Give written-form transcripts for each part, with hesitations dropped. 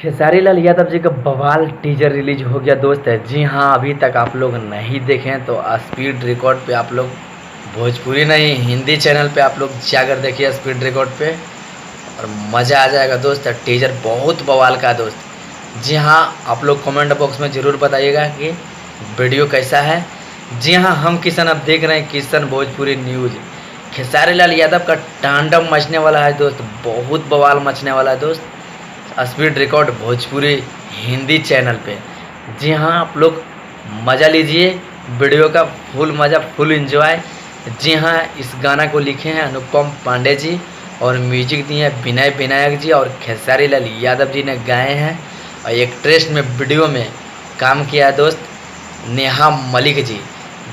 खेसारी लाल यादव जी का बवाल teaser release हो गया दोस्त है। जी हाँ, अभी तक आप लोग नहीं देखें तो स्पीड रिकॉर्ड पे आप लोग भोजपुरी नहीं हिंदी चैनल पे आप लोग जाकर देखिए स्पीड रिकॉर्ड पे, और मज़ा आ जाएगा दोस्त। टीजर बहुत बवाल का है दोस्त। जी हाँ, आप लोग कमेंट बॉक्स में ज़रूर बताइएगा कि वीडियो कैसा है। जी हाँ, हम किशन अब देख रहे हैं किशन भोजपुरी न्यूज़। खेसारी लाल यादव का तांडव मचने वाला है दोस्त, बहुत बवाल मचने वाला है दोस्त। Speed record Bhojpuri Hindi channel पे। जी हाँ, आप लोग मज़ा लीजिए वीडियो का, फुल मज़ा फुल एंजॉय। जी हाँ, इस गाना को लिखे हैं अनुपम पांडे जी और म्यूजिक दिए हैं विनय विनायक जी और खेसारी लाल यादव जी ने गाए हैं। और एक्ट्रेस में वीडियो में काम किया है दोस्त नेहा मलिक जी।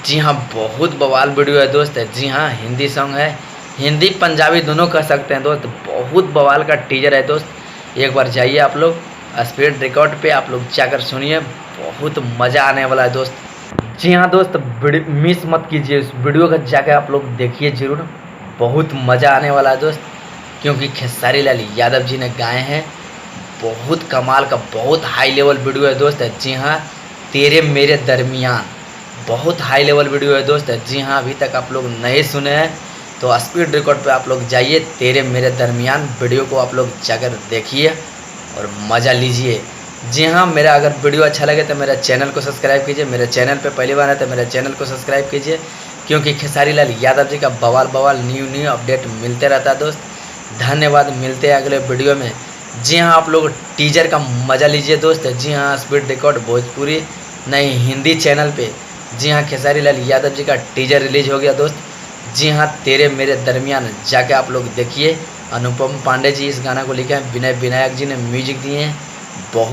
जी हाँ, बहुत बवाल वीडियो है दोस्त। जी हाँ, हिंदी सॉन्ग है, हिंदी पंजाबी दोनों कह सकते हैं दोस्त। बहुत बवाल का टीजर है दोस्त। एक बार जाइए आप लोग स्पीड रिकॉर्ड पे, आप लोग जाकर सुनिए, बहुत मज़ा आने वाला है दोस्त। जी हाँ दोस्त, मिस मत कीजिए इस वीडियो का, जाकर आप लोग देखिए ज़रूर, बहुत मज़ा आने वाला है दोस्त। क्योंकि खेसारी लाल यादव जी ने गाए हैं, बहुत कमाल का, बहुत हाई लेवल वीडियो है दोस्त। जी हाँ, तेरे मेरे दरमियान, बहुत हाई लेवल वीडियो है दोस्त। जी हाँ, अभी तक आप लोग नहीं सुने हैं तो स्पीड रिकॉर्ड पे आप लोग जाइए, तेरे मेरे दरमियान वीडियो को आप लोग जाकर देखिए और मज़ा लीजिए। जी हाँ, मेरा अगर वीडियो अच्छा लगे तो मेरा चैनल को सब्सक्राइब कीजिए। मेरे चैनल पे पहली बार है तो मेरे चैनल को सब्सक्राइब कीजिए, क्योंकि खेसारी लाल यादव जी का बवाल न्यू अपडेट मिलते रहता है दोस्त। धन्यवाद, मिलते हैं अगले वीडियो में। जी हाँ, आप लोग टीजर का मज़ा लीजिए दोस्त। जी हाँ, स्पीड रिकॉर्ड भोजपुरी नहीं हिंदी चैनल पे। जी हाँ, खेसारी लाल यादव जी का टीजर रिलीज हो गया दोस्त। जी हाँ, तेरे मेरे दरमियान जाके आप लोग देखिए। अनुपम पांडे जी इस गाना को लिखे हैं, विनय विनायक जी ने म्यूजिक दिए हैं। बहुत